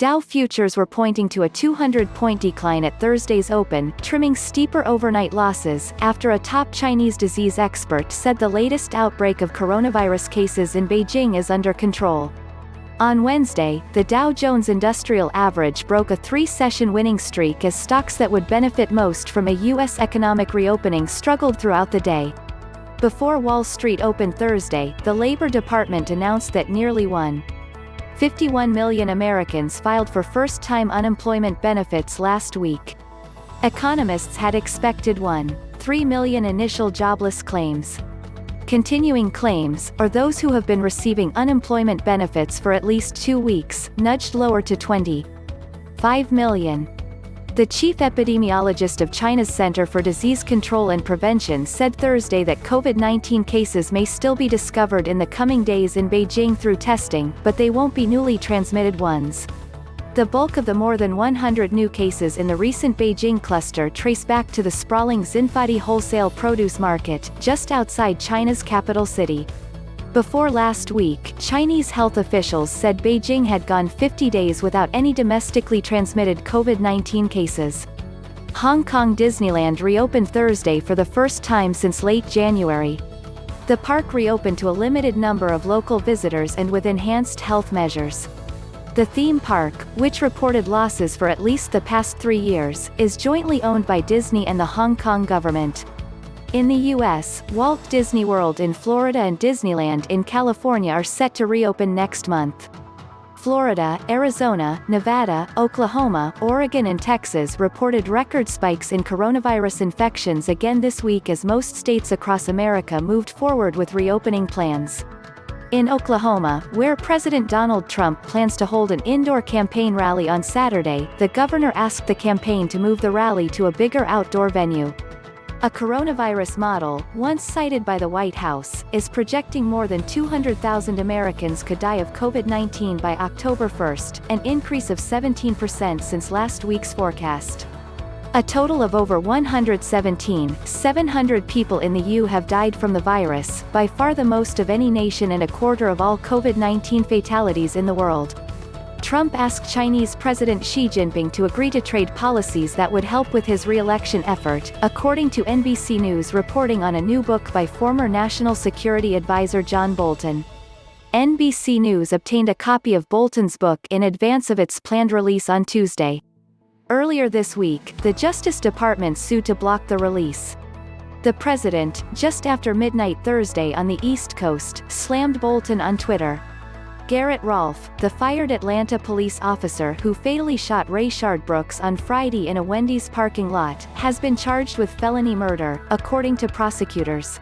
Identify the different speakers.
Speaker 1: Dow futures were pointing to a 200-point decline at Thursday's open, trimming steeper overnight losses, after a top Chinese disease expert said the latest outbreak of coronavirus cases in Beijing is under control. On Wednesday, the Dow Jones Industrial Average broke a three-session winning streak as stocks that would benefit most from a U.S. economic reopening struggled throughout the day. Before Wall Street opened Thursday, the Labor Department announced that nearly 1.51 million Americans filed for first-time unemployment benefits last week. Economists had expected 1.3 million initial jobless claims. Continuing claims, or those who have been receiving unemployment benefits for at least 2 weeks, nudged lower to 25 million. The chief epidemiologist of China's Center for Disease Control and Prevention said Thursday that COVID-19 cases may still be discovered in the coming days in Beijing through testing, but they won't be newly transmitted ones. The bulk of the more than 100 new cases in the recent Beijing cluster trace back to the sprawling Xinfadi wholesale produce market, just outside China's capital city. Before last week, Chinese health officials said Beijing had gone 50 days without any domestically transmitted COVID-19 cases. Hong Kong Disneyland reopened Thursday for the first time since late January. The park reopened to a limited number of local visitors and with enhanced health measures. The theme park, which reported losses for at least the past 3 years, is jointly owned by Disney and the Hong Kong government. In the U.S., Walt Disney World in Florida and Disneyland in California are set to reopen next month. Florida, Arizona, Nevada, Oklahoma, Oregon and Texas reported record spikes in coronavirus infections again this week as most states across America moved forward with reopening plans. In Oklahoma, where President Donald Trump plans to hold an indoor campaign rally on Saturday, the governor asked the campaign to move the rally to a bigger outdoor venue. A coronavirus model, once cited by the White House, is projecting more than 200,000 Americans could die of COVID-19 by October 1, an increase of 17% since last week's forecast. A total of over 117,700 people in the EU have died from the virus, by far the most of any nation and a quarter of all COVID-19 fatalities in the world. Trump asked Chinese President Xi Jinping to agree to trade policies that would help with his re-election effort, according to NBC News reporting on a new book by former National Security Advisor John Bolton. NBC News obtained a copy of Bolton's book in advance of its planned release on Tuesday. Earlier this week, the Justice Department sued to block the release. The president, just after midnight Thursday on the East Coast, slammed Bolton on Twitter. Garrett Rolfe, the fired Atlanta police officer who fatally shot Rayshard Brooks on Friday in a Wendy's parking lot, has been charged with felony murder, according to prosecutors.